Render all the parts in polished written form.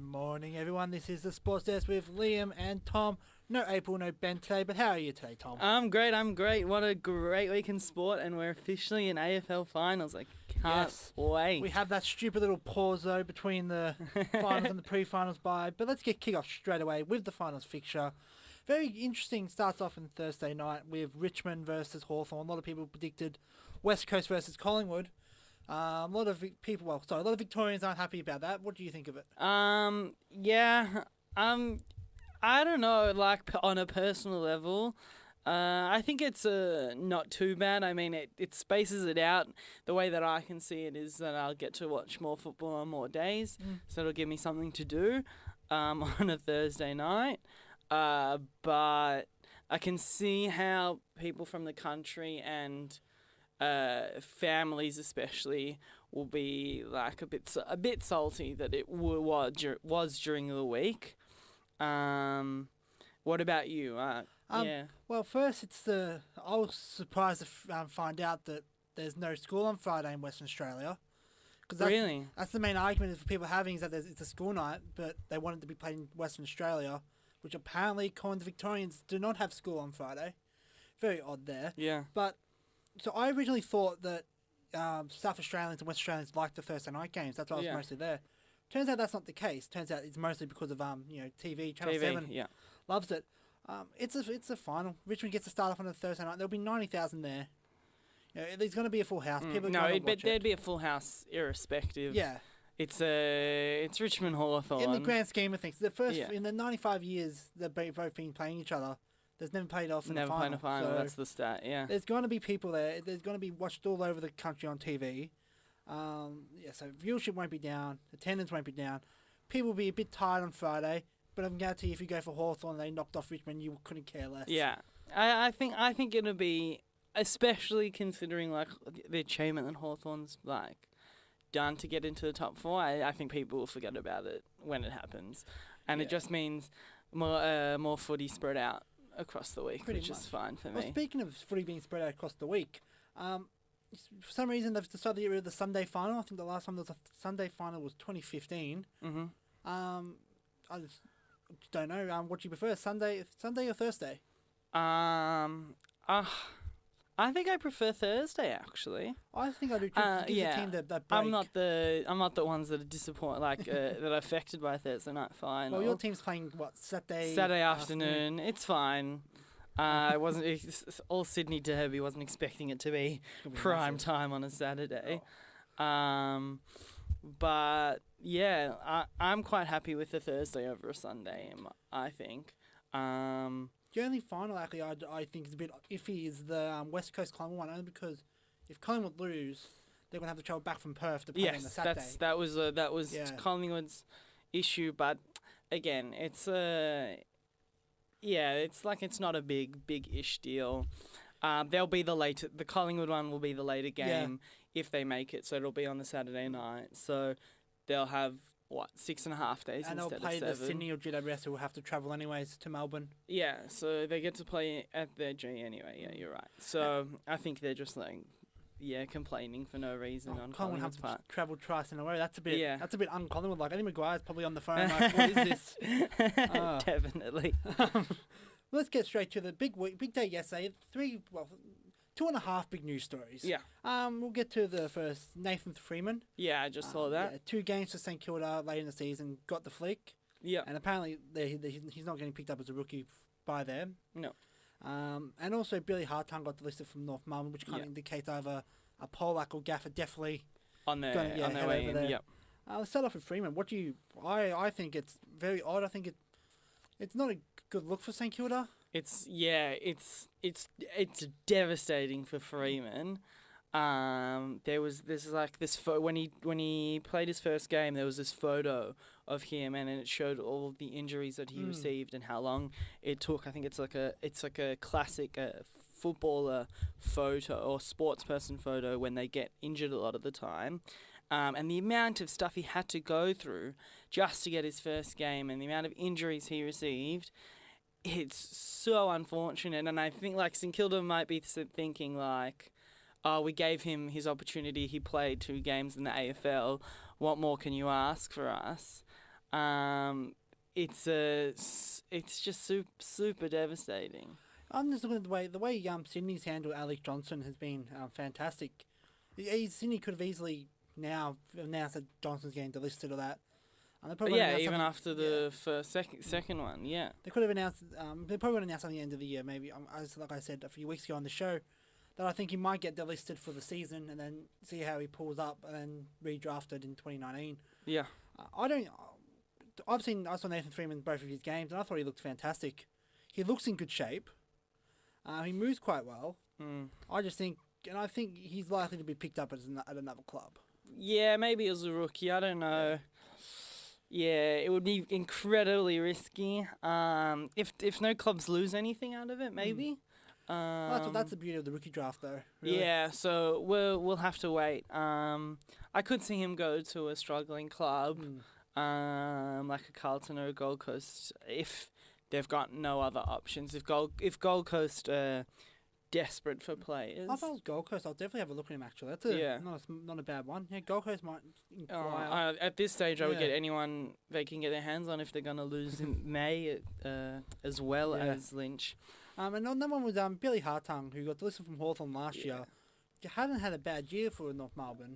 morning, everyone. This is the Sports Desk with Liam and Tom. No April, no Ben today, but how are you today, Tom? I'm great. What a great week in sport, and we're officially in AFL finals. I can't wait. We have that stupid little pause, though, between the finals and the pre-finals bye, but let's get kicked off straight away with the finals fixture. Very interesting, starts off on Thursday night with Richmond versus Hawthorn. A lot of people predicted West Coast versus Collingwood. A lot of Victorians aren't happy about that. What do you think of it? I don't know, like, on a personal level, I think it's not too bad. I mean, it spaces it out. The way that I can see it is that I'll get to watch more football on more days, so it'll give me something to do on a Thursday night. But I can see how people from the country and families especially will be like a bit salty that it was during the week. What about you? Yeah. Well, first, I was surprised to find out that there's no school on Friday in Western Australia. Really? That's the main argument for people having is that it's a school night, but they want it to be played in Western Australia, which apparently, according to Victorians, do not have school on Friday. Very odd there. Yeah. But, so I originally thought that South Australians and West Australians liked the Thursday night games. That's why I was mostly there. Turns out that's not the case. Turns out it's mostly because of TV. Channel 7 loves it. It's a final. Richmond gets to start off on a Thursday night. There'll be 90,000 there. There's going to be a full house. People there'd be a full house irrespective. Yeah. It's Richmond Hawthorn. In the grand scheme of things, in the 95 years they've both been playing each other, there's never played off in a final. Never played a final. So that's the stat. Yeah. There's going to be people there. There's going to be watched all over the country on TV. So viewership won't be down, attendance won't be down. People will be a bit tired on Friday, but I can guarantee you if you go for Hawthorn and they knocked off Richmond, you couldn't care less. Yeah, I think it'll be, especially considering like the achievement that Hawthorn's like done to get into the top four. I think people will forget about it when it happens, and it just means more footy spread out across the week, which is fine for me. Well, speaking of footy being spread out across the week, for some reason, they've decided to get rid of the Sunday final. I think the last time there was a Sunday final was 2015. Mm-hmm. I just don't know. What do you prefer, Sunday or Thursday? I think I prefer Thursday actually. I think I do too. It gives the team that break. I'm not the ones that are disappointed, like that are affected by Thursday night final. Well, your team's playing what, Saturday afternoon. It's fine. All Sydney Derby wasn't expecting it to be prime time on a Saturday. But yeah, I'm quite happy with the Thursday over a Sunday, I think. The only final actually I think is a bit iffy is the West Coast Collingwood one, only because if Collingwood lose, they're going to have to travel back from Perth to play on the Saturday. That was Collingwood's issue, but again, it's it's not a big-ish deal. They'll be the Collingwood one will be the later game if they make it, so it'll be on the Saturday night. So they'll have, 6.5 days instead of 7. And they'll play the Sydney or GWS who will have to travel anyways to Melbourne. Yeah, so they get to play at their G anyway. Yeah, you're right. So I think they're just complaining for no reason on Collingwood's part. Have to travel twice in a row. That's a bit un-Collingwood. Like, Eddie McGuire's probably on the phone like, what is this? Definitely. Let's get straight to the big day yesterday. 2.5 big news stories. Yeah. We'll get to the first. Nathan Freeman. Yeah, I just saw that. 2 games for St Kilda late in the season. Got the flick. Yeah. And apparently he's not getting picked up as a rookie by them. No. And also Billy Hartung got delisted from North Melbourne, which kind of indicates either a Polak or Gaffer definitely on their way in. Yep. Let's start off with Freeman. What do you? I think it's very odd. I think it's not a good look for St Kilda. It's devastating for Freeman. When he played his first game, there was this photo of him, and it showed all the injuries that he received and how long it took. I think it's like a classic footballer photo or sports person photo when they get injured a lot of the time. And the amount of stuff he had to go through just to get his first game and the amount of injuries he received, it's so unfortunate. And I think like St Kilda might be thinking like, we gave him his opportunity. He played 2 games in the AFL. What more can you ask for us? It's just super devastating. I'm just looking at the way Sydney's handled Alex Johnson has been fantastic. Sydney could have easily now announced that Johnson's getting delisted or that. Even after the second one, yeah. They could have announced. They probably would have announced at the end of the year, maybe. Like I said a few weeks ago on the show, that I think he might get delisted for the season and then see how he pulls up and then redrafted in 2019. Yeah. I saw Nathan Freeman in both of his games and I thought he looked fantastic. He looks in good shape. He moves quite well. I think he's likely to be picked up at another club. Yeah, maybe as a rookie. I don't know. Yeah, it would be incredibly risky. If no clubs lose anything out of it, maybe. That's the beauty of the rookie draft, though. Really. Yeah, so we'll have to wait. I could see him go to a struggling club, like a Carlton or a Gold Coast, if they've got no other options. If Gold Coast are desperate for players. If I was Gold Coast, I'll definitely have a look at him, actually. That's not a bad one. Yeah, Gold Coast might inquire. At this stage, I would get anyone they can get their hands on if they're going to lose in May, as well as Lynch. And another one was Billy Hartung, who got delisted from Hawthorn last year. He hadn't had a bad year for North Melbourne.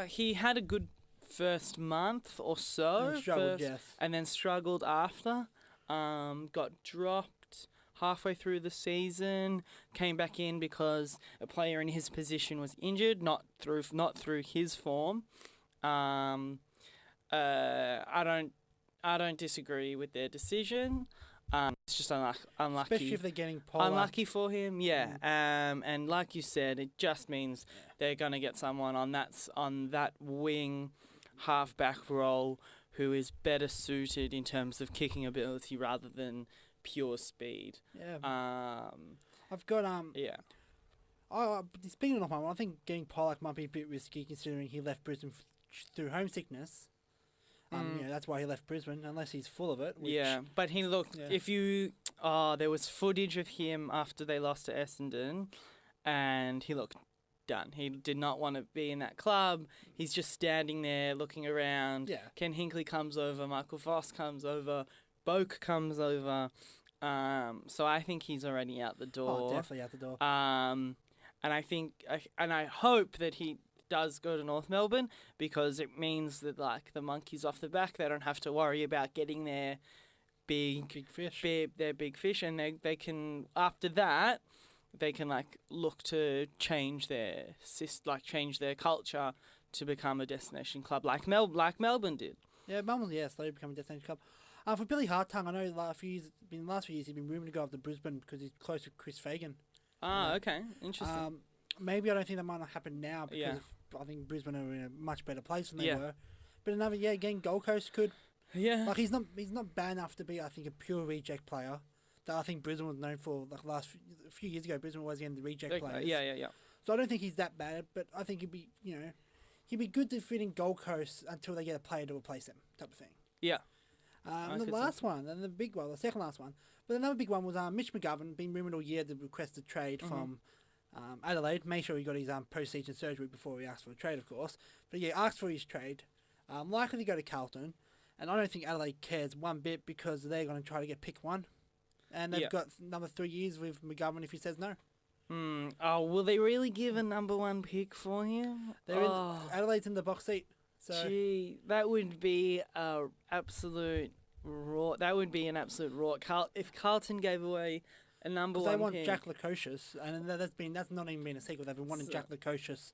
He had a good first month or so. And then struggled after. Got dropped halfway through the season, came back in because a player in his position was injured, not through his form. I don't disagree with their decision. It's just unlucky. Especially if they're getting Pollard. Unlucky for him, yeah. And like you said, it just means they're going to get someone on that wing halfback role who is better suited in terms of kicking ability rather than pure speed. Yeah. I've got speaking of North Melbourne, I think getting Pollard might be a bit risky considering he left Brisbane through homesickness. That's why he left Brisbane, unless he's full of it. But he looked. There was footage of him after they lost to Essendon, and he looked done. He did not want to be in that club. He's just standing there looking around. Yeah. Ken Hinkley comes over, Michael Voss comes over, Boak comes over. So I think he's already out the door. Oh, definitely out the door. And I hope that he does go to North Melbourne because it means that the monkey's off the back. They don't have to worry about getting their big fish. Their big fish, and they can after that they can look to change their culture to become a destination club like Melbourne did. Yeah, Melbourne slowly becoming a destination club. For Billy Hartung, I know the last few years he's been rumoured to go up to Brisbane because he's close to Chris Fagan. Okay, interesting. Maybe I don't think that might not happen now because I think Brisbane are in a much better place than they were. But again, Gold Coast could. Yeah. He's not bad enough to be, I think, a pure reject player that I think Brisbane was known for. A few years ago, Brisbane was again the reject players. Yeah. So I don't think he's that bad, but I think he'd be good to fit in Gold Coast until they get a player to replace him, type of thing. Yeah. And the last one, and the big one, the second last one, but another big one was Mitch McGovern, been rumoured all year to request a trade from Adelaide. Make sure he got his post-season surgery before he asked for a trade, of course. But asked for his trade. Likely to go to Carlton, and I don't think Adelaide cares one bit because they're going to try to get pick one, and they've got another 3 years with McGovern if he says no. Will they really give a number one pick for him? Adelaide's in the box seat. So. Gee, that would be an absolute raw. If Carlton gave away a number one pick. They want Jack Lukosius, and that's not even been a secret. They've been wanting Jack Lukosius.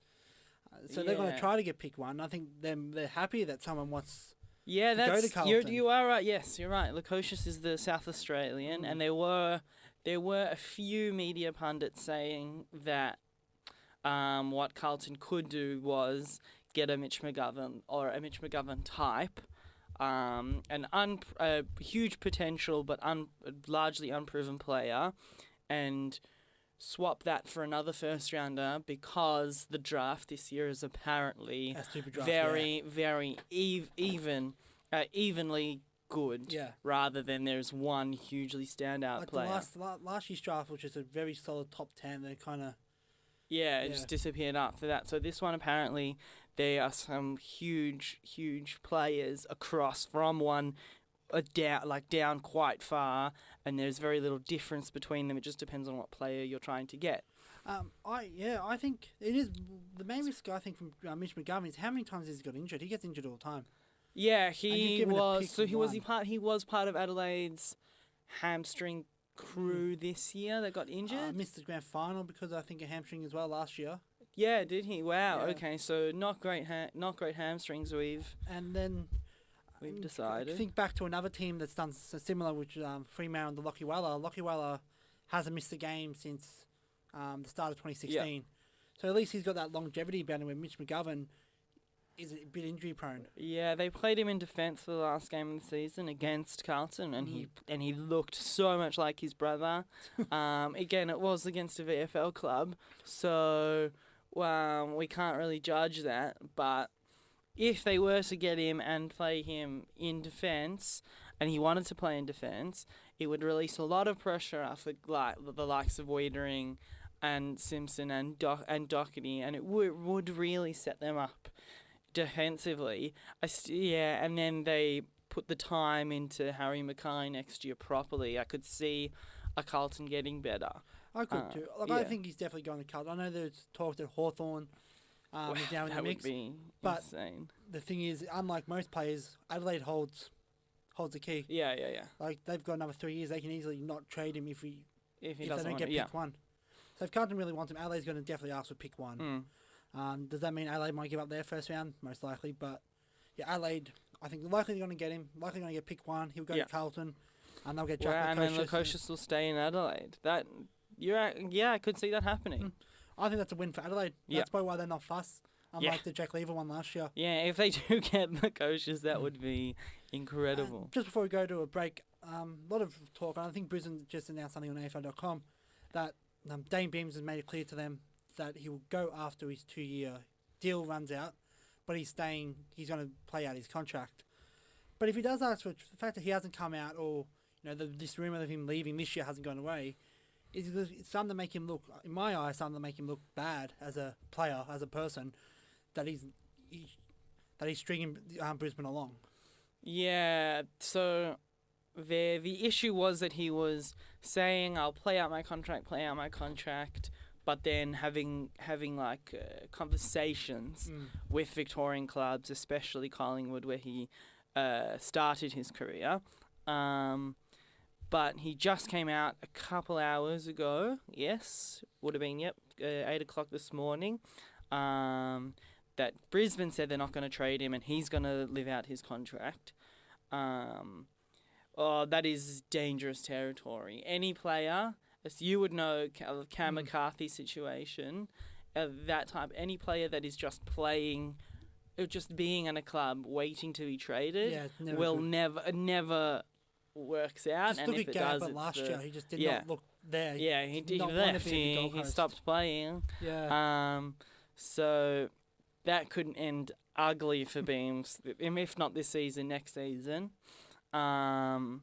So they're going to try to get pick one. I think they're happy that someone wants to go to Carlton. You are right. Yes, you're right. Lukosius is the South Australian, and there were a few media pundits saying that what Carlton could do was get a Mitch McGovern or a Mitch McGovern type, a huge potential but largely unproven player, and swap that for another first rounder because the draft this year is apparently very evenly good. Yeah. Rather than there's one hugely standout player. Last year's draft was just a very solid top 10. They kind of. It just disappeared after that. So this one apparently there are some huge players across from one down quite far, and there's very little difference between them. It just depends on what player you're trying to get. I think it is the main risk. I think from Mitch McGovern is how many times has he got injured. He gets injured all the time. Yeah, he was. So he was part of Adelaide's hamstring crew this year that got injured. Missed the grand final because I think a hamstring as well last year. Yeah, did he? Wow. Yeah. Okay, so not great hamstrings. We've decided. Think back to another team that's done similar, which Freeman and the Lockie Weller. Lockie Weller hasn't missed a game since the start of 2016. Yeah. So at least he's got that longevity about him, where Mitch McGovern is a bit injury prone. Yeah, they played him in defence for the last game of the season against Carlton, and he looked so much like his brother. Again, it was against a VFL club, so we can't really judge that. But if they were to get him and play him in defence, and he wanted to play in defence, it would release a lot of pressure off the likes of Wiedering and Simpson and Doherty, and it would really set them up defensively. And then they put the time into Harry Mackay next year properly. I could see a Carlton getting better. I could too. I think he's definitely going to Carlton. I know there's talk that Hawthorn is now in the mix. That would be insane. The thing is, unlike most players, Adelaide holds the key. Yeah. Like, they've got another 3 years. They can easily not trade him if they don't get pick one. So if Carlton really wants him, Adelaide's going to definitely ask for pick one. Does that mean Adelaide might give up their first round? Most likely. But yeah, Adelaide, I think likely they're going to get him. Likely going to get pick one. He'll go to Carlton, and they'll get Jack Lukosius. And then Lukosius will stay in Adelaide. I could see that happening. I think that's a win for Adelaide. That's probably why they're not fussed. Unlike the Jack Lever one last year. Yeah, if they do get Lukosius, that would be incredible. Just before we go to a break, a lot of talk, and I think Brisbane just announced something on AFL.com, that Dane Beams has made it clear to them that he will go after his 2-year deal runs out, but he's going to play out his contract. But if he does ask for the fact that he hasn't come out, or this rumour of him leaving this year hasn't gone away, it's something to make him look, in my eyes, something to make him look bad as a player, as a person, that he's stringing Brisbane along. Yeah, so the issue was that he was saying, I'll play out my contract, but then having conversations with Victorian clubs, especially Collingwood, where he started his career. But he just came out a couple hours ago. Yes, would have been 8 o'clock this morning. That Brisbane said they're not going to trade him, and he's going to live out his contract. That is dangerous territory. Any player, as you would know, Cam McCarthy situation, any player that is just playing, just being in a club waiting to be traded, will never works out. Just look at Gabbert last year. He just did not look there. Yeah, he left. He stopped playing. Yeah. So that could end ugly for Beams, if not this season, next season. Wow.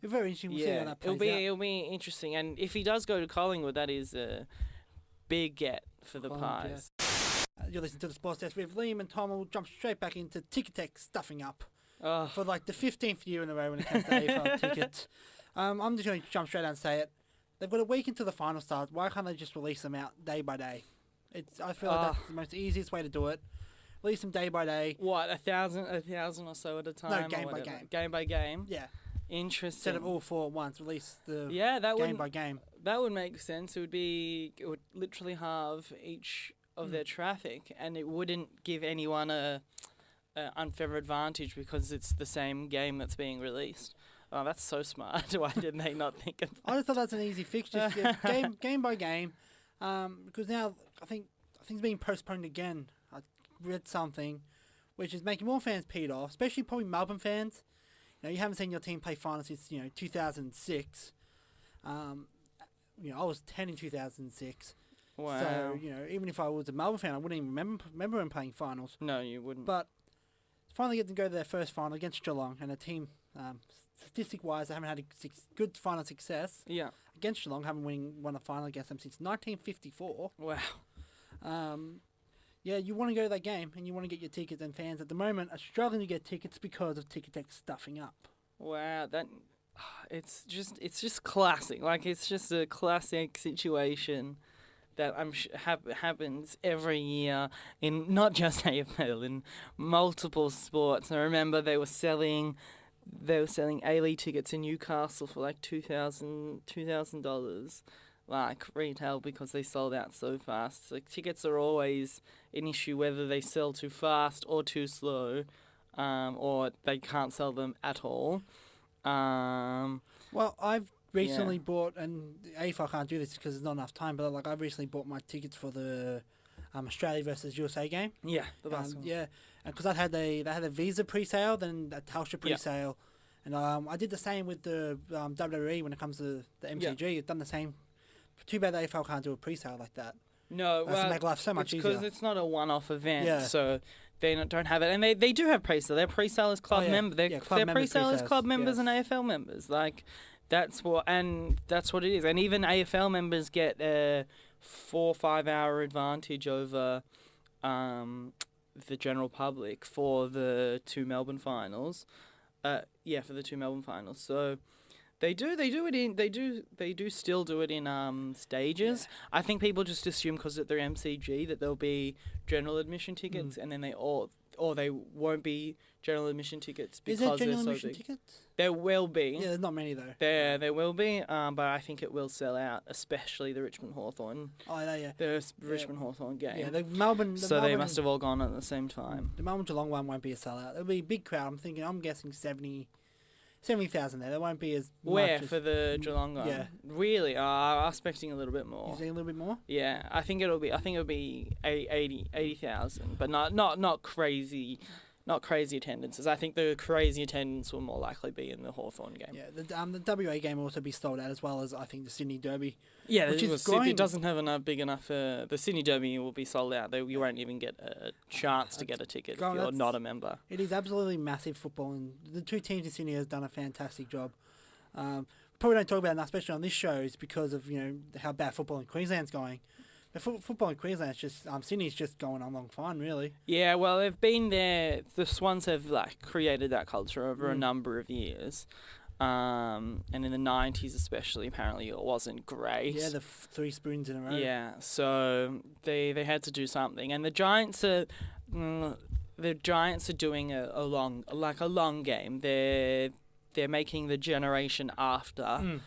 Very interesting. We'll see how that plays out. It'll be interesting, and if he does go to Collingwood, that is a big get for the Pies. Yeah. You're listening to the Sports Desk with Liam and Tom. We'll jump straight back into Ticketek stuffing up for like the 15th year in a row when it comes to AFL tickets. I'm just going to jump straight out and say it. They've got a week until the final starts. Why can't they just release them out day by day? I feel like that's the most easiest way to do it. Release them day by day. What, 1,000 or so at a time? No, game by game. Game by game? Yeah. Interesting. Instead of all four at once, release the game by game. That would make sense. It would literally halve each of their traffic, and it wouldn't give anyone a unfair advantage because it's the same game that's being released. Oh, that's so smart. Why didn't they not think of that? I just thought that's an easy fix. Just game by game. Because now I think it's being postponed again. I read something which is making more fans peed off, especially probably Melbourne fans. You haven't seen your team play finals since 2006. I was 10 in 2006. Wow. So even if I was a Melbourne fan, I wouldn't even remember them playing finals. No, you wouldn't. But finally getting to go to their first final against Geelong, and a team statistic-wise, they haven't had good final success. Yeah. Against Geelong, haven't won a final against them since 1954. Wow. Yeah, you want to go to that game and you want to get your tickets, and fans at the moment are struggling to get tickets because of Ticketek stuffing up. Wow, it's just classic. Like, it's just a classic situation that happens every year in not just AFL, in multiple sports. I remember they were selling A-League tickets in Newcastle for like $2,000 like retail, because they sold out so fast. Like, tickets are always an issue, whether they sell too fast or too slow, or they can't sell them at all. Well, I've recently bought, and AFL can't do this because there's not enough time, but like I've recently bought my tickets for the Australia versus USA game. Yeah, the basketball. Yeah, and because they had a Visa pre-sale, then a Telstra pre-sale, and I did the same with the WWE when it comes to the MCG. I've done the same. Too bad the AFL can't do a pre-sale like that. No, well, to make life so much easier. Because it's not a one-off event, so they don't have it. And they do have pre-sale. Their pre-sale is club members. Their pre-sale is club members and AFL members. Like, that's what it is. And even AFL members get a 4 or 5 hour advantage over the general public for the 2 Melbourne finals. For the 2 Melbourne finals. So They do still do it in stages. Yeah. I think people just assume because they're MCG that there'll be general admission tickets, and then they won't be general admission tickets because they're so big. Is there general admission tickets? There will be. Yeah, there's not many though. There will be, but I think it will sell out, especially the Richmond Hawthorn. Oh yeah. The Richmond Hawthorn game. Yeah, the Melbourne. They must have all gone at the same time. The Melbourne Geelong one won't be a sellout. It'll be a big crowd. I'm guessing 70,000 there. There won't be as much for the Geelong one? Yeah. Really? I was expecting a little bit more. You think a little bit more? Yeah, I think it'll be 80,000, but not crazy. Not crazy attendances. I think the crazy attendance will more likely be in the Hawthorn game. Yeah, the WA game will also be sold out, as well as I think the Sydney Derby. Yeah, which is it doesn't have enough big enough. The Sydney Derby will be sold out. You won't even get a chance to get a ticket if you're not a member. It is absolutely massive football, and the two teams in Sydney have done a fantastic job. Probably don't talk about it enough, especially on this show, is because of how bad football in Queensland's going. The football in Queensland is just Sydney's just going along fine, really. Yeah, well, they've been there. The Swans have created that culture over a number of years, and in the 90s especially, apparently it wasn't great. Yeah, the 3 spoons in a row. Yeah, so they had to do something, and the Giants are doing a long game. They're making the generation after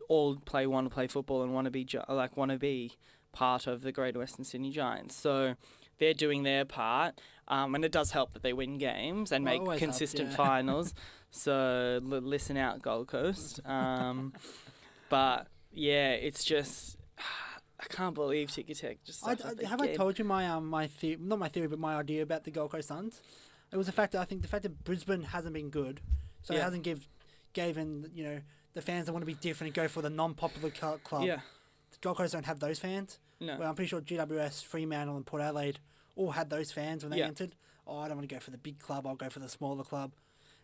all want to play football and want to be part of the Greater Western Sydney Giants. So they're doing their part, and it does help that they win games and make consistent finals. So listen out, Gold Coast. But yeah, it's just I can't believe Ticketek just. I told you my theory, not my theory, but my idea about the Gold Coast Suns? It was the fact that Brisbane hasn't been good, so it hasn't given the fans that want to be different and go for the non-popular club. Yeah. The Gold Coast don't have those fans. No. Well, I'm pretty sure GWS, Fremantle and Port Adelaide all had those fans when they entered. Oh, I don't want to go for the big club, I'll go for the smaller club.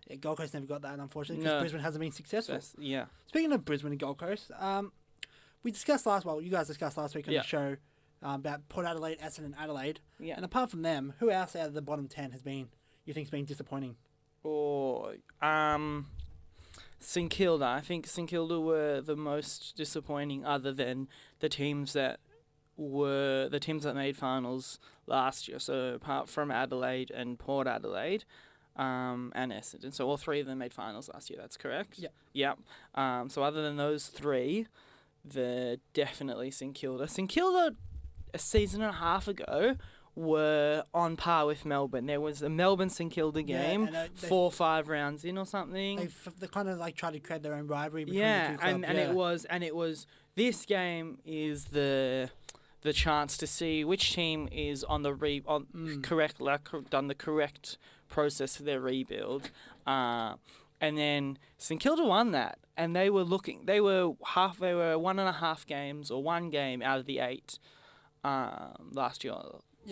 Yeah, Gold Coast never got that, unfortunately, because Brisbane hasn't been successful. Yeah. Speaking of Brisbane and Gold Coast, you guys discussed last week on the show about Port Adelaide, Essendon and Adelaide. Yeah. And apart from them, who else out of the bottom 10 you think's been disappointing? St Kilda. I think St Kilda were the most disappointing, other than the teams that made finals last year. So apart from Adelaide and Port Adelaide, and Essendon. So all 3 of them made finals last year. That's correct. Yep. So other than those 3, they're definitely St Kilda. St Kilda, a season and a half ago, were on par with Melbourne. There was a Melbourne-St Kilda game, 4 or 5 rounds in or something. They kind of tried to create their own rivalry between the two clubs. And it was this game is the chance to see which team is on the correct, done the correct process for their rebuild. And then St Kilda won that, and they were 1.5 games or 1 game out of the 8 last year.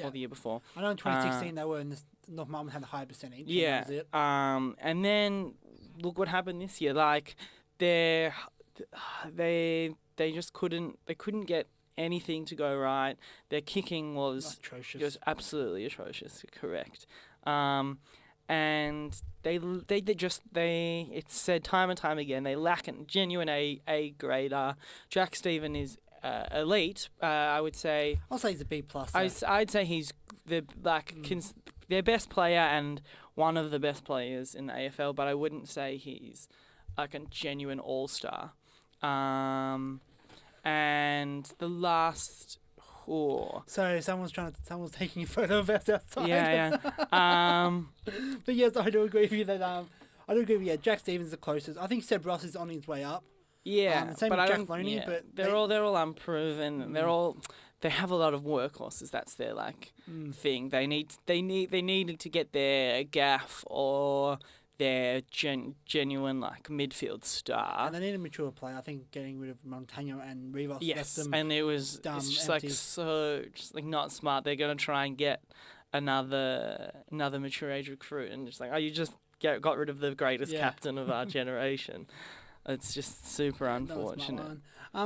Or the year before. I know in 2016 they were in North Melbourne had a high percentage. Yeah. That was it. And then look what happened this year. Like they just couldn't get anything to go right. Their kicking was atrocious. Just absolutely atrocious. Correct. And it's said time and time again, they lack a genuine A grader. Jack Stephen is elite. I would say. I'll say he's a B plus. I'd say he's their best player and one of the best players in the AFL, but I wouldn't say he's like a genuine all-star. And the last. Oh. So someone's taking a photo of us outside. Yeah. But yes, I do agree with you that Yeah, Jack Stevens is the closest. I think Seb Ross is on his way up. Yeah, same with Jack Loney, yeah. but they're all unproven. They have a lot of workhorses. That's their thing. They needed to get their gaff or their genuine midfield star. And they need a mature player. I think getting rid of Montano and Rivas. Yes, and it's just not smart. They're gonna try and get another mature age recruit, and just you just got rid of the greatest captain of our generation. It's just super unfortunate.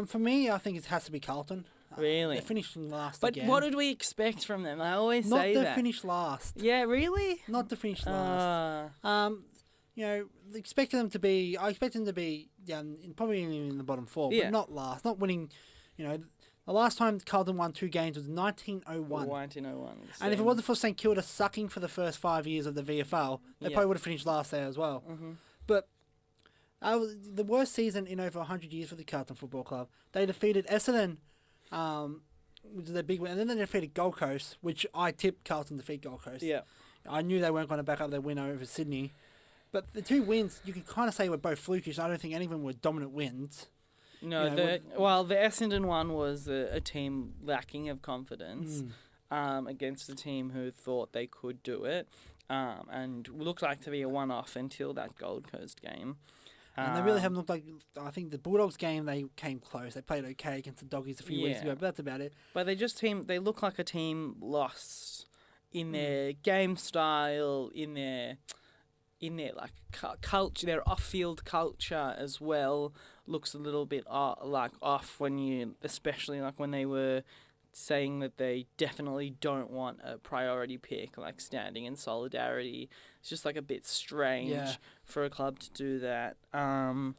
For me, I think it has to be Carlton. Really? They're finishing last but again. What did we expect from them? I always say that. Not to finish last. Yeah, really? Not to finish last. I expected them to be probably in the bottom four, but not last. Not winning, the last time Carlton won 2 games was 1901. 1901. And if it wasn't for St Kilda sucking for the first 5 years of the VFL, they probably would have finished last there as well. Mm-hmm. But the worst season in over 100 years for the Carlton Football Club. They defeated Essendon, which is their big win, and then they defeated Gold Coast, which I tipped Carlton to defeat Gold Coast. Yeah. I knew they weren't going to back up their win over Sydney. But the 2 wins, you could kind of say were both flukish. I don't think any of them were dominant wins. No, the Essendon one was a team lacking of confidence against a team who thought they could do it and looked like to be a one-off until that Gold Coast game. And they really haven't looked like... I think the Bulldogs game, they came close. They played okay against the Doggies a few weeks ago, but that's about it. But they look like a team lost in their game style, in their culture, their off-field culture as well looks a little bit off especially when they were saying that they definitely don't want a priority pick, standing in solidarity. It's just a bit strange for a club to do that. And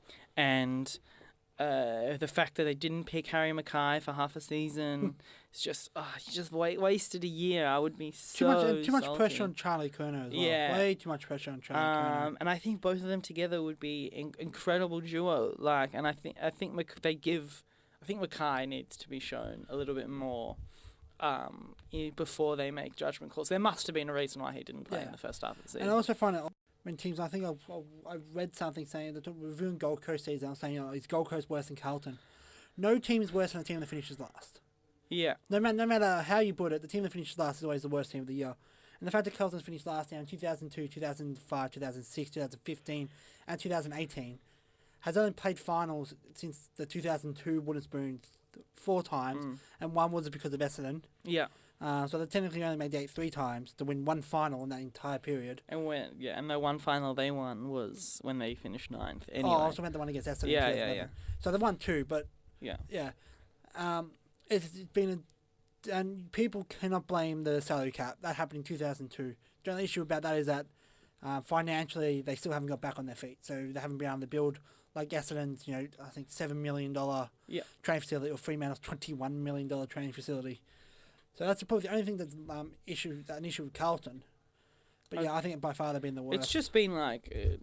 the fact that they didn't pick Harry Mackay for half a season, it's just you just wasted a year. I would be too much pressure on Charlie Kerner as well. Yeah. Way too much pressure on Charlie Kerner. And I think both of them together would be incredible duo. And I think Mackay needs to be shown a little bit more before they make judgment calls. There must have been a reason why he didn't play in the first half of the season. And I also find it when teams, I think I read something saying that reviewing Gold Coast season, saying is Gold Coast worse than Carlton? No team is worse than a team that finishes last. Yeah. No matter how you put it, the team that finishes last is always the worst team of the year. And the fact that Carlton's finished last in 2002, 2005, 2006, 2015, and 2018 has only played finals since the 2002 wooden spoon 4 times, and one was because of Essendon. Yeah. So they technically only made the 8 3 times to win 1 final in that entire period. And the one final they won was when they finished 9th. Anyway. Oh, I also meant the one against Essendon. Yeah. So they won 2, but yeah. It's been and people cannot blame the salary cap. That happened in 2002. The only issue about that is that financially they still haven't got back on their feet, so they haven't been able to build like Essendon's, I think $7 million training facility, or Fremantle's $21 million training facility. So that's probably the only thing that's an issue with Carlton. But I think by far they've been the worst. It's just been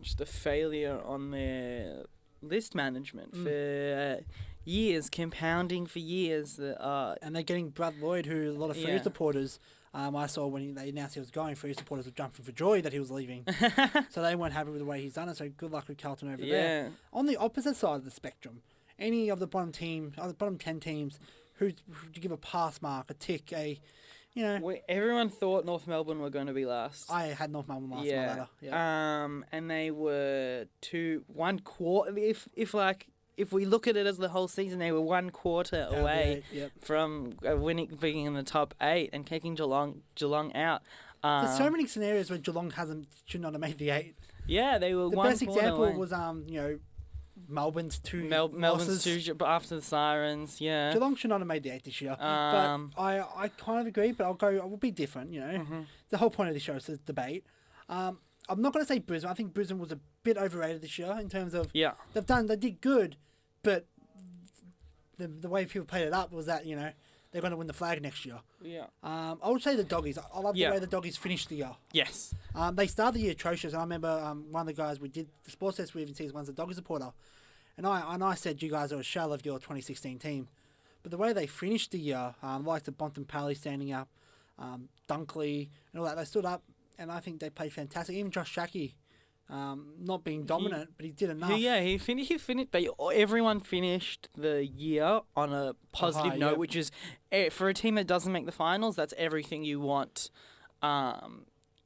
just a failure on their list management for years, compounding for years. And they're getting Brad Lloyd, who a lot of Free supporters, I saw when they announced he was going, Free supporters were jumping for joy that he was leaving. So they weren't happy with the way he's done it, so good luck with Carlton over there. On the opposite side of the spectrum, any of the bottom 10 teams, who would you give a pass mark, a tick, everyone thought North Melbourne were going to be last. I had North Melbourne last. Yeah. And they were 1 quarter. If we look at it as the whole season, they were 1 quarter away from being in the top 8 and kicking Geelong out. There's so many scenarios where Geelong should not have made the 8. Yeah, they were the 1 best quarter example away. was Melbourne's two Melbourne's two, but after the Sirens, yeah. Geelong should not have made the 8 this year. But I kind of agree, but I will be different, you know. Mm-hmm. The whole point of the show is the debate. I'm not going to say Brisbane. I think Brisbane was a bit overrated this year in terms of they did good, but the way people played it up was that, you know, they're going to win the flag next year. Yeah. I would say the Doggies. I love the way the Doggies finished the year. Yes. They started the year atrocious. And I remember one of the guys we did the sports test with in season 1's a Doggies supporter. And I said you guys are a shell of your 2016 team. But the way they finished the year, like the Bontempelli standing up, Dunkley and all that, they stood up and I think they played fantastic. Even Josh Shackey, not being dominant, but he did enough. Yeah, he finished, but everyone finished the year on a positive note, which is, for a team that doesn't make the finals, that's everything you want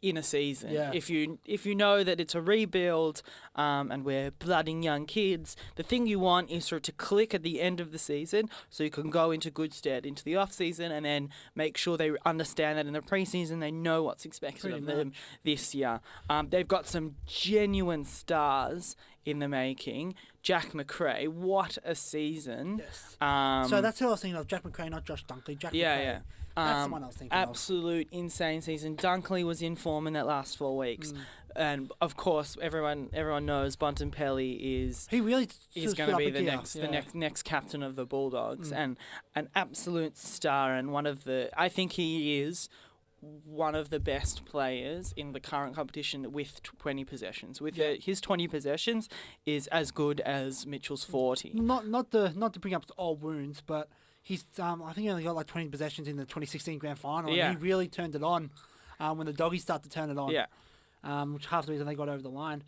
in a season. Yeah. If you know that it's a rebuild and we're blooding young kids, the thing you want is for it to click at the end of the season so you can go into good stead into the off season and then make sure they understand that in the preseason they know what's expected of them this year. They've got some genuine stars in the making. Jack McRae, what a season. Yes. So that's who I was thinking of, Jack McRae, not Josh Dunkley. Jack McRae. Yeah. That's the one I was thinking absolute insane season. Dunkley was in form in that last 4 weeks. And of course everyone knows Bontempelli is going to be the next captain of the Bulldogs and an absolute star and I think he is one of the best players in the current competition with 20 possessions. His 20 possessions is as good as Mitchell's 40. Not to bring up old wounds, but he's I think he only got like 20 possessions in the 2016 grand final. Yeah. And he really turned it on when the Doggies started to turn it on. Yeah. Which half the reason they got over the line.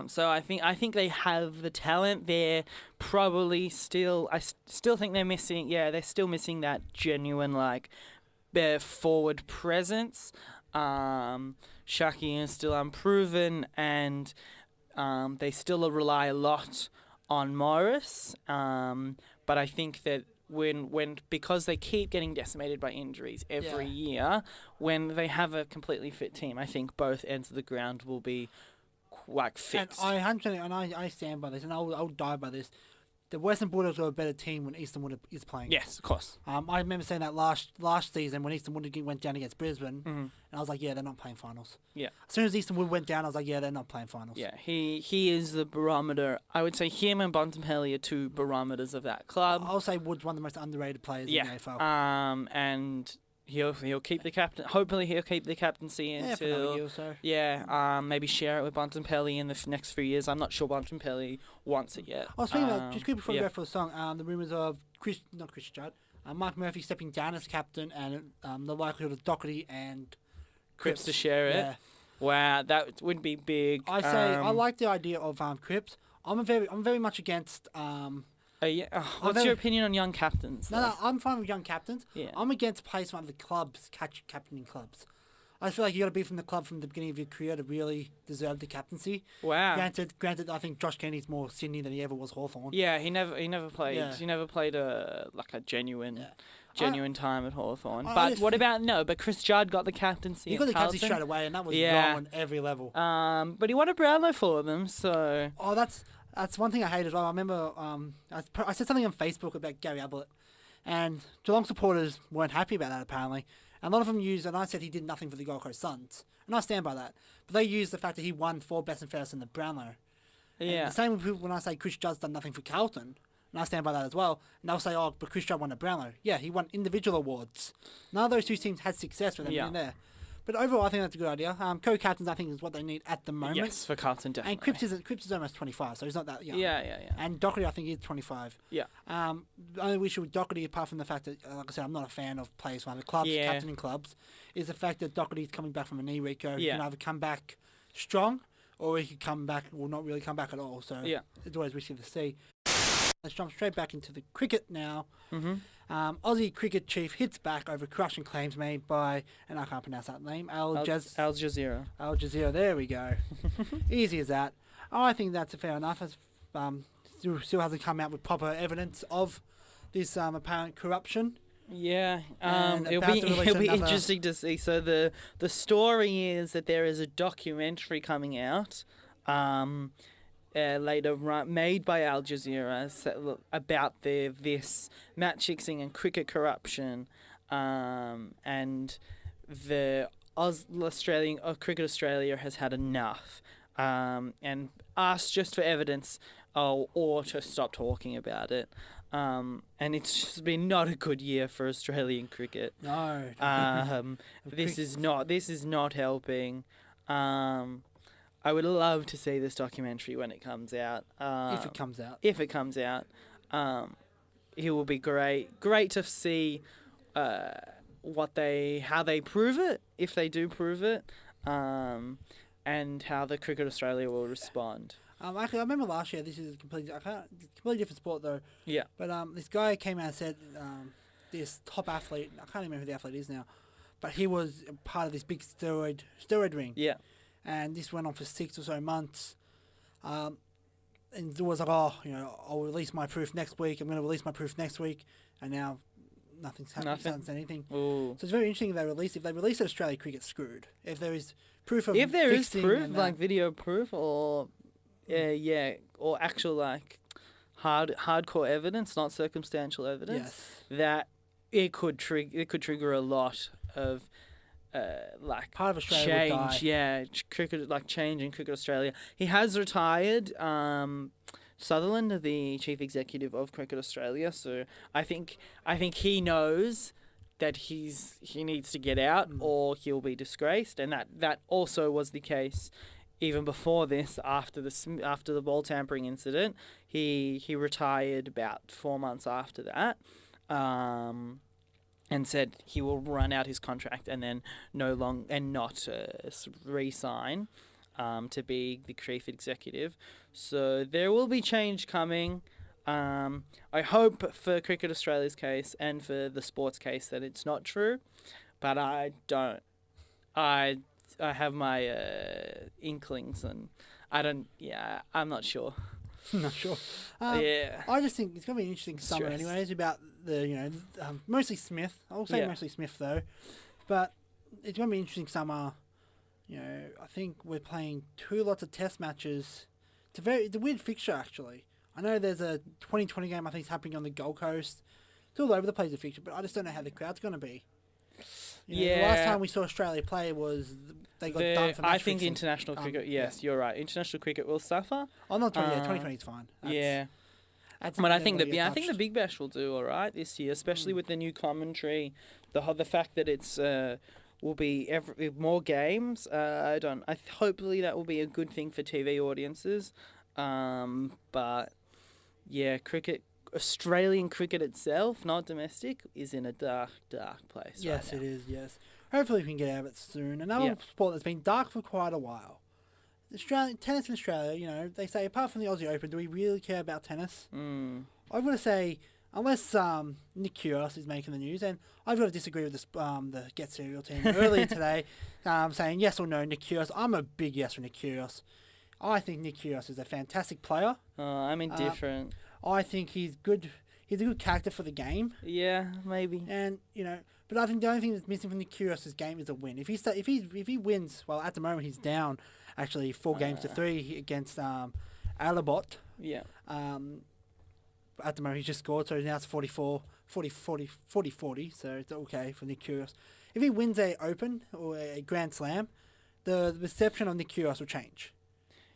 So I think they have the talent. They're probably still. I still think they're missing. Yeah, they're still missing that genuine their forward presence. Shaki is still unproven, and they still rely a lot on Morris. But I think that because they keep getting decimated by injuries every year, when they have a completely fit team, I think both ends of the ground will be fixed. And I stand by this, and I'll die by this. The Western Bulldogs are a better team when Eastern Wood is playing. Yes, of course. I remember saying that last season when Eastern Wood went down against Brisbane, and I was like, yeah, they're not playing finals. Yeah. As soon as Eastern Wood went down, I was like, yeah, they're not playing finals. Yeah, he is the barometer. I would say him and Bontempelli are two barometers of that club. I'll say Wood's one of the most underrated players in the AFL. And he'll keep the captain. Hopefully, he'll keep the captaincy until for another year or so. Yeah. Maybe share it with Bontempelli in the next few years. I'm not sure Bontempelli wants it yet. Speaking about just quick before we go for the song, the rumours of not Chris Judd, Mark Murphy stepping down as captain, and the likelihood of Doherty and Cripps to share it. Yeah. Wow, that would be big. I like the idea of Cripps. I'm very much against. What's your opinion on young captains? No, I'm fine with young captains. Yeah. I'm against players from other clubs captaining clubs. I feel like you got to be from the club from the beginning of your career to really deserve the captaincy. Wow. Granted, I think Josh Kennedy's more Sydney than he ever was Hawthorn. Yeah, he never played. Yeah. He never played a genuine time at Hawthorn. But Chris Judd got the captaincy. He got the captaincy straight away, and that was wrong on every level. But he won a Brownlow for them, so. Oh, that's one thing I hate as well. I remember I said something on Facebook about Gary Ablett, and Geelong supporters weren't happy about that apparently. And a lot of them used, and I said he did nothing for the Gold Coast Suns, and I stand by that. But they used the fact that he won 4 best and fairest in the Brownlow. Yeah. And the same with people when I say Chris Judd's done nothing for Carlton, and I stand by that as well. And they'll say, oh, but Chris Judd won the Brownlow. Yeah, he won individual awards. None of those two teams had success with him being there. But overall, I think that's a good idea. Co-captains, I think, is what they need at the moment. Yes, for Carlton, definitely. And Cripps is almost 25, so he's not that young. Yeah. And Doherty, I think, is 25. Yeah. The only issue with Doherty, apart from the fact that, like I said, I'm not a fan of players from other clubs, captaining clubs, is the fact that Doherty's coming back from a knee recur. He can either come back strong, or he could come back, or not really come back at all. So it's always risky to see. Let's jump straight back into the cricket now. Mm-hmm. Aussie cricket chief hits back over corruption claims made by, and I can't pronounce that name, Al Jazeera. Al Jazeera, there we go. Easy as that. I think that's fair enough. As still hasn't come out with proper evidence of this apparent corruption. Yeah, it'll be interesting to see. So the story is that there is a documentary coming out. later made by Al Jazeera about this match fixing and cricket corruption, and the Cricket Australia has had enough, and asked just for evidence, or to stop talking about it. And it's just been not a good year for Australian cricket. No. This is not helping. I would love to see this documentary when it comes out. If it comes out. If it comes out. It will be great. Great to see how they prove it, if they do prove it, and how the Cricket Australia will respond. Actually, I remember last year. This is completely different sport though. Yeah. But this guy came out and said, this top athlete. I can't remember who the athlete is now, but he was part of this big steroid ring. Yeah. And this went on for 6 or so months. And it was like, I'll release my proof next week. I'm going to release my proof next week, and now nothing's happened. Hasn't said anything. Ooh. So it's very interesting if they release it. Australia cricket's screwed. If there is proof of proof, like video proof, or or actual like hardcore evidence, not circumstantial evidence, that it could trigger a lot of like part of Australia change, change in Cricket Australia. He has retired, Sutherland, the chief executive of Cricket Australia. So I think he knows that he needs to get out, or he'll be disgraced, and that also was the case even before this. After the ball tampering incident, he retired about 4 months after that. And said he will run out his contract and then not re-sign to be the chief executive. So there will be change coming. I hope for Cricket Australia's case and for the sports case that it's not true, but I don't. I have my inklings, and I don't. Yeah, I'm not sure. Not sure. Yeah. I just think it's going to be an interesting summer anyways, about the, mostly Smith. I'll say mostly Smith though. But it's going to be an interesting summer. I think we're playing 2 lots of test matches. It's a weird fixture actually. I know there's a 2020 game I think is happening on the Gold Coast. It's all over the place, the fixture, but I just don't know how the crowd's going to be. The last time we saw Australia play was they got done for match I think fixing. international cricket, you're right. International cricket will suffer. I'm not talking 2020 is fine. But I think the Big Bash will do all right this year, especially with the new commentary, the fact that it's will be more games. Hopefully that will be a good thing for TV audiences. But yeah, cricket. Australian cricket itself, not domestic, is in a dark, dark place. Yes, right now. it is, yes. Hopefully we can get out of it soon. Another sport that's been dark for quite a while. Tennis in Australia, they say apart from the Aussie Open, do we really care about tennis? I've got to say, unless Nick Kyrgios is making the news, and I've got to disagree with the Get Serial team earlier today, saying yes or no Nick Kyrgios. I'm a big yes for Nick Kyrgios. I think Nick Kyrgios is a fantastic player. I'm indifferent. I think he's good. He's a good character for the game. Yeah, maybe. And but I think the only thing that's missing from Nick Kyrgios' game is a win. If he wins, well, at the moment he's down actually 4 games to 3 against Adelaide. Yeah. At the moment he's just scored, so now it's 40, so it's okay for Nick Kyrgios. If he wins a Open or a Grand Slam, the reception of Nick Kyrgios will change.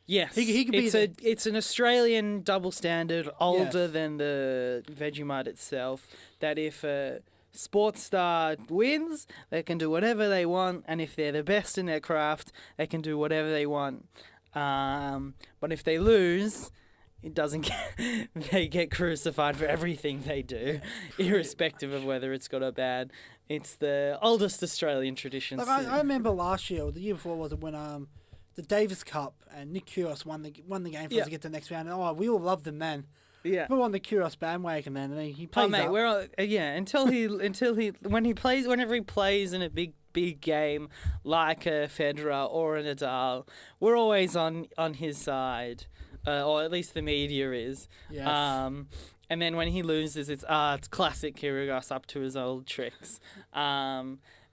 Yes, he could it's an Australian double standard, older than the Vegemite itself, that if a sports star wins, they can do whatever they want, and if they're the best in their craft, they can do whatever they want. But if they lose, it doesn't they get crucified for everything they do, irrespective of whether it's good or bad. It's the oldest Australian tradition. I remember last year, or the year before, was it when the Davis Cup and Nick Kyrgios won the game for us to get to the next round. And, we all loved him then. Yeah, we were on the Kyrgios bandwagon then, and he plays. Whenever he plays in a big game like a Federer or a Nadal, we're always on his side, or at least the media is. Yes. And then when he loses, it's classic Kyrgios up to his old tricks.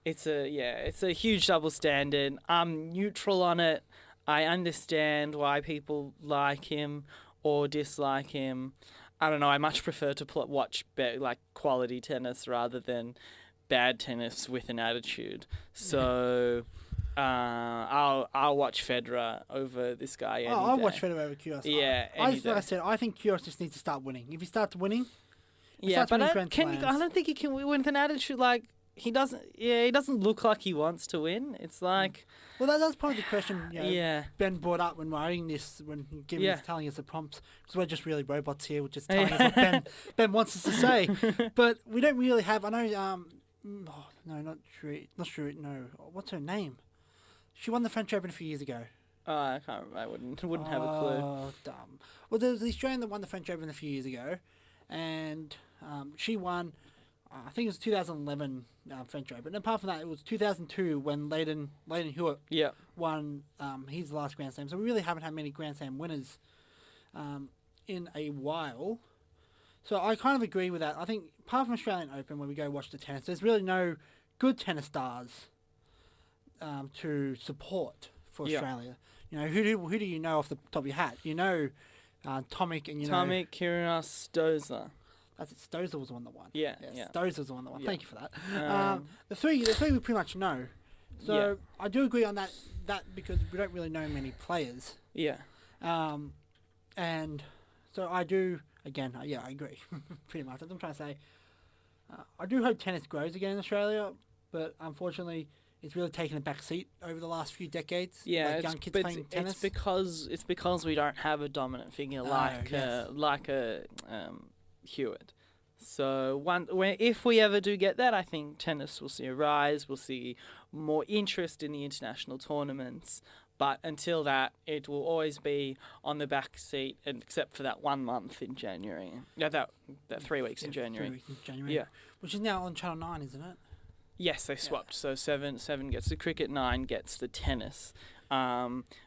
It's a huge double standard. I'm neutral on it. I understand why people like him or dislike him. I don't know. I much prefer to watch quality tennis rather than bad tennis with an attitude. So I'll watch Federer over this guy. I'll watch Federer over Kyrgios. Yeah, like I said, I think Kyrgios just needs to start winning. If he starts winning, I don't think he can win with an attitude like. He doesn't look like he wants to win. It's like... Well, that's probably the question Ben brought up when writing this, when telling us the prompts, because we're just really robots here, we're just telling us what Ben wants us to say. But we don't really have... I know... not sure. No. What's her name? She won the French Open a few years ago. I can't remember. I wouldn't have a clue. Oh, dumb. Well, there was the Australian that won the French Open a few years ago, and she won... I think it was 2011 French Open. And apart from that, it was 2002 when Leighton Hewitt won his last Grand Slam. So we really haven't had many Grand Slam winners in a while. So I kind of agree with that. I think apart from Australian Open, when we go watch the tennis, there's really no good tennis stars to support for Australia. You know, who do you know off the top of your hat? You know, Tomic and Tomic, Kyrgios, Stosur. That's it. Stosur was the one that won. Yeah. Stosur was the one that won. Thank you for that. The three we pretty much know. So I do agree on that because we don't really know many players. Yeah. And so I do, again, I agree. Pretty much. That's what I'm trying to say. I do hope tennis grows again in Australia, but unfortunately it's really taken a back seat over the last few decades. Yeah, like young kids playing tennis. It's because we don't have a dominant figure like a Hewitt. So if we ever do get that, I think tennis will see a rise. We'll see more interest in the international tournaments. But until that, it will always be on the back seat, except for that 1 month in January. Yeah, that 3 weeks in January. 3 weeks in January. Yeah, which is now on Channel 9, isn't it? Yes, they swapped. So seven gets the cricket, 9 gets the tennis,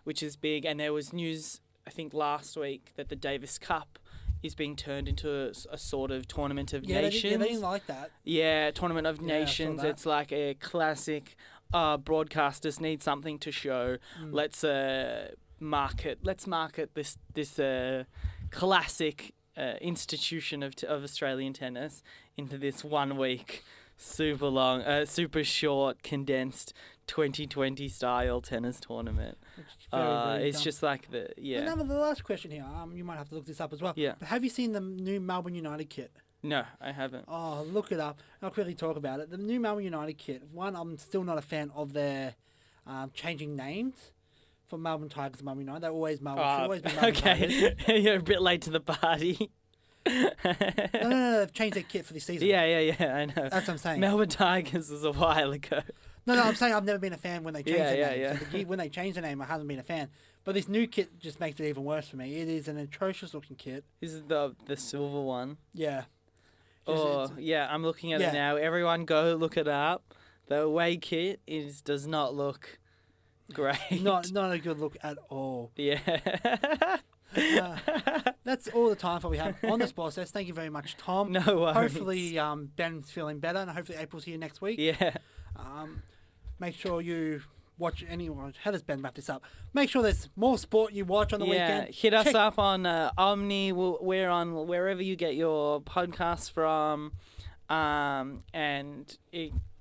which is big. And there was news, I think, last week that the Davis Cup is being turned into a sort of tournament of nations. They didn't like that. Yeah, tournament of nations. It's like a classic. Broadcasters need something to show. Let's market this classic institution of Australian tennis into this 1 week, super long, super short, condensed 2020 style tennis tournament. It's dumb. Just like the And the last question here. You might have to look this up as well. Yeah. But have you seen the new Melbourne United kit? No, I haven't. Oh, look it up. I'll quickly talk about it. The new Melbourne United kit. One, I'm still not a fan of their changing names from Melbourne Tigers to Melbourne United. They're always Melbourne. Always been Melbourne Tigers. You're a bit late to the party. No, they've changed their kit for this season. Yeah, I know. That's what I'm saying. Melbourne Tigers was a while ago. No, I'm saying I've never been a fan when they changed their name. Yeah. So when they changed the name, I haven't been a fan. But this new kit just makes it even worse for me. It is an atrocious looking kit. Is it the silver one? Yeah. I'm looking at it now. Everyone go look it up. The away kit does not look great. Not a good look at all. Yeah. That's all the time we have on this process. Thank you very much, Tom. No worries. Hopefully Ben's feeling better, and hopefully April's here next week. Yeah. Make sure you watch anyone. How does Ben wrap this up? Make sure there's more sport you watch on the weekend. Hit us up on Omni. We're on wherever you get your podcasts from, and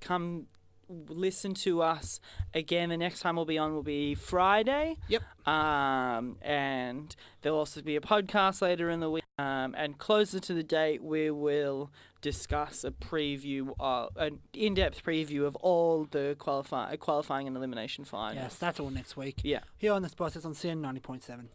come listen to us again. The next time we'll be on will be Friday. Yep. And there'll also be a podcast later in the week. And closer to the date, we will discuss an in-depth preview of all the qualifying and elimination finals. Yes, that's all next week. Yeah. Here on this process on CN 90.7.